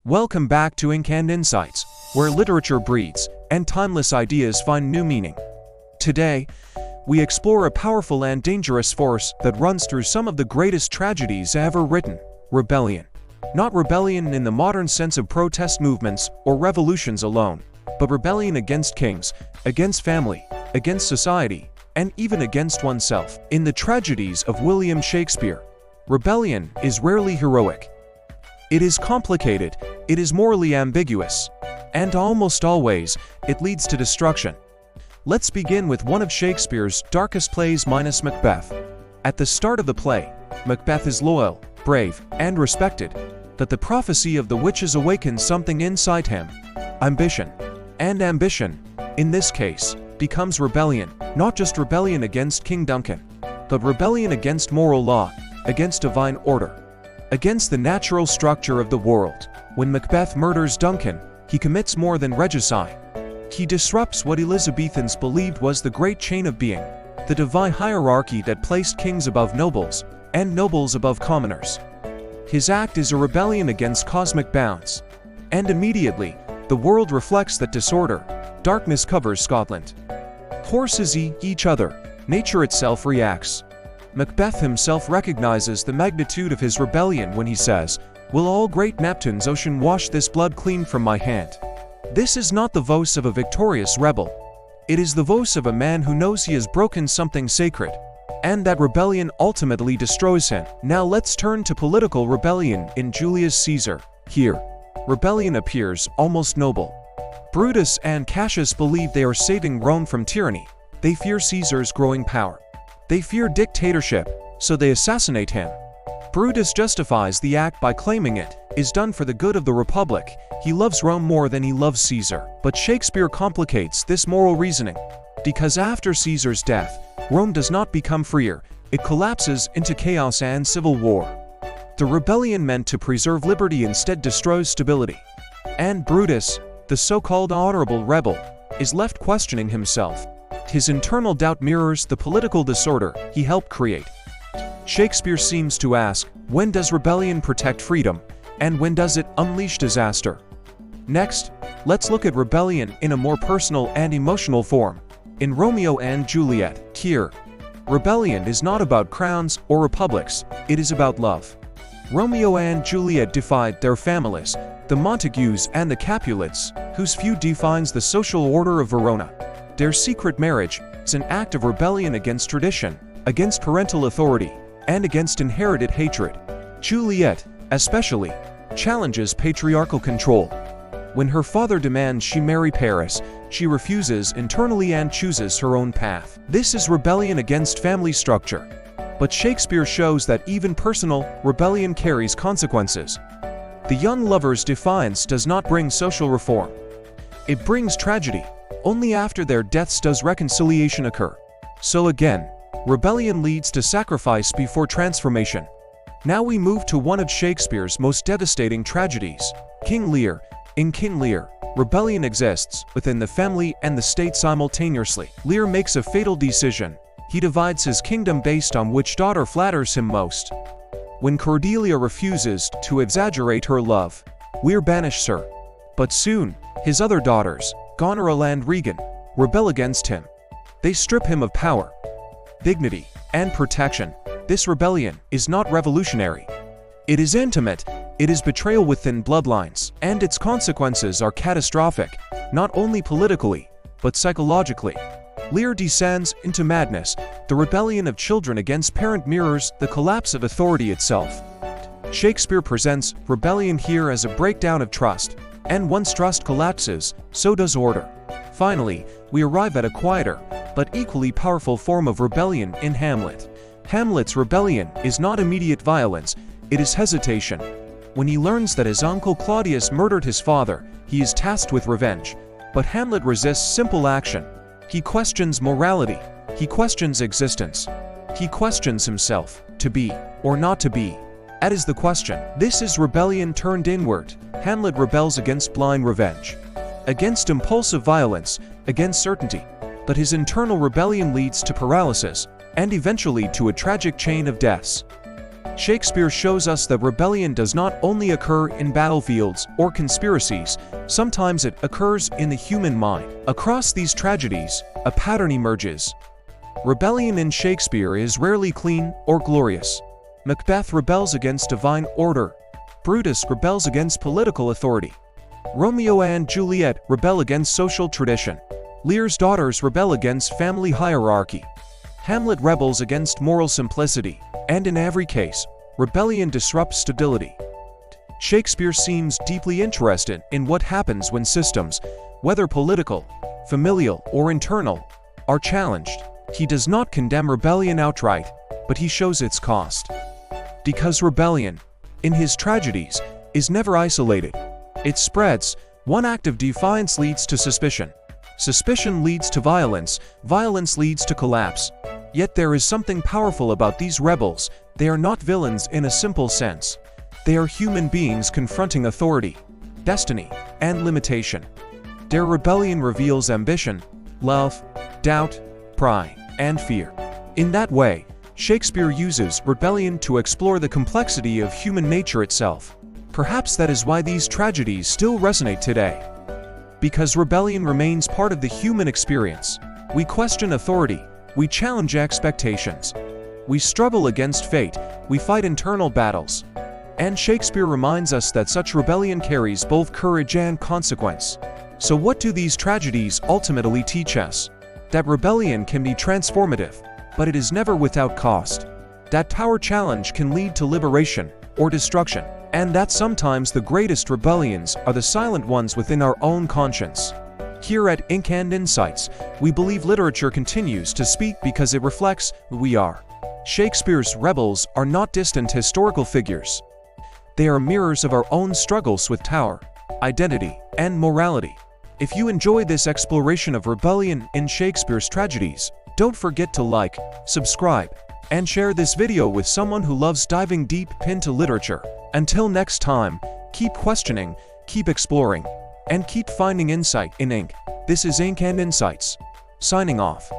Welcome back to Ink and Insights, where literature breathes and timeless ideas find new meaning. Today, we explore a powerful and dangerous force that runs through some of the greatest tragedies ever written: rebellion. Not rebellion in the modern sense of protest movements or revolutions alone, but rebellion against kings, against family, against society, and even against oneself. In the tragedies of William Shakespeare, rebellion is rarely heroic. It is complicated, it is morally ambiguous, and almost always, it leads to destruction. Let's begin with one of Shakespeare's darkest plays, Macbeth. At the start of the play, Macbeth is loyal, brave, and respected, but the prophecy of the witches awakens something inside him: ambition. And ambition, in this case, becomes rebellion, not just rebellion against King Duncan, but rebellion against moral law, against divine order, against the natural structure of the world. When Macbeth murders Duncan, he commits more than regicide. He disrupts what Elizabethans believed was the great chain of being, the divine hierarchy that placed kings above nobles, and nobles above commoners. His act is a rebellion against cosmic bounds. And immediately, the world reflects that disorder. Darkness covers Scotland. Horses eat each other. Nature itself reacts. Macbeth himself recognizes the magnitude of his rebellion when he says, "Will all great Neptune's ocean wash this blood clean from my hand?" This is not the voice of a victorious rebel. It is the voice of a man who knows he has broken something sacred, and that rebellion ultimately destroys him. Now let's turn to political rebellion in Julius Caesar. Here, rebellion appears almost noble. Brutus and Cassius believe they are saving Rome from tyranny. They fear Caesar's growing power. They fear dictatorship, so they assassinate him. Brutus justifies the act by claiming it is done for the good of the Republic. He loves Rome more than he loves Caesar. But Shakespeare complicates this moral reasoning, because after Caesar's death, Rome does not become freer, it collapses into chaos and civil war. The rebellion meant to preserve liberty instead destroys stability. And Brutus, the so-called honorable rebel, is left questioning himself. His internal doubt mirrors the political disorder he helped create. Shakespeare seems to ask, when does rebellion protect freedom, and when does it unleash disaster? Next, let's look at rebellion in a more personal and emotional form. In Romeo and Juliet, here, rebellion is not about crowns or republics, it is about love. Romeo and Juliet defied their families, the Montagues and the Capulets, whose feud defines the social order of Verona. Their secret marriage is an act of rebellion against tradition, against parental authority, and against inherited hatred. Juliet, especially, challenges patriarchal control. When her father demands she marry Paris, she refuses internally and chooses her own path. This is rebellion against family structure. But Shakespeare shows that even personal rebellion carries consequences. The young lover's defiance does not bring social reform. It brings tragedy. Only after their deaths does reconciliation occur. So again, rebellion leads to sacrifice before transformation. Now we move to one of Shakespeare's most devastating tragedies, King Lear. In King Lear, rebellion exists within the family and the state simultaneously. Lear makes a fatal decision. He divides his kingdom based on which daughter flatters him most. When Cordelia refuses to exaggerate her love, Lear banishes her. But soon, his other daughters, Goneril and Regan, rebel against him. They strip him of power, dignity, and protection. This rebellion is not revolutionary. It is intimate, it is betrayal within bloodlines, and its consequences are catastrophic, not only politically, but psychologically. Lear descends into madness. The rebellion of children against parent mirrors the collapse of authority itself. Shakespeare presents rebellion here as a breakdown of trust. And once trust collapses, so does order. Finally, we arrive at a quieter, but equally powerful form of rebellion in Hamlet. Hamlet's rebellion is not immediate violence, it is hesitation. When he learns that his uncle Claudius murdered his father, he is tasked with revenge. But Hamlet resists simple action. He questions morality. He questions existence. He questions himself, to be or not to be. That is the question. This is rebellion turned inward. Hamlet rebels against blind revenge, against impulsive violence, against certainty. But his internal rebellion leads to paralysis, and eventually to a tragic chain of deaths. Shakespeare shows us that rebellion does not only occur in battlefields or conspiracies, sometimes it occurs in the human mind. Across these tragedies, a pattern emerges. Rebellion in Shakespeare is rarely clean or glorious. Macbeth rebels against divine order. Brutus rebels against political authority. Romeo and Juliet rebel against social tradition. Lear's daughters rebel against family hierarchy. Hamlet rebels against moral simplicity, and in every case, rebellion disrupts stability. Shakespeare seems deeply interested in what happens when systems, whether political, familial, or internal, are challenged. He does not condemn rebellion outright, but he shows its cost. Because rebellion, in his tragedies, is never isolated. It spreads. One act of defiance leads to suspicion. Suspicion leads to violence. Violence leads to collapse. Yet there is something powerful about these rebels. They are not villains in a simple sense. They are human beings confronting authority, destiny, and limitation. Their rebellion reveals ambition, love, doubt, pride, and fear. In that way, Shakespeare uses rebellion to explore the complexity of human nature itself. Perhaps that is why these tragedies still resonate today. Because rebellion remains part of the human experience. We question authority. We challenge expectations. We struggle against fate. We fight internal battles. And Shakespeare reminds us that such rebellion carries both courage and consequence. So what do these tragedies ultimately teach us? That rebellion can be transformative, but it is never without cost. That power challenge can lead to liberation or destruction, and that sometimes the greatest rebellions are the silent ones within our own conscience. Here at Ink and Insights, we believe literature continues to speak because it reflects who we are. Shakespeare's rebels are not distant historical figures. They are mirrors of our own struggles with power, identity, and morality. If you enjoyed this exploration of rebellion in Shakespeare's tragedies, don't forget to like, subscribe, and share this video with someone who loves diving deep into literature. Until next time, keep questioning, keep exploring, and keep finding insight in ink. This is Ink and Insights, signing off.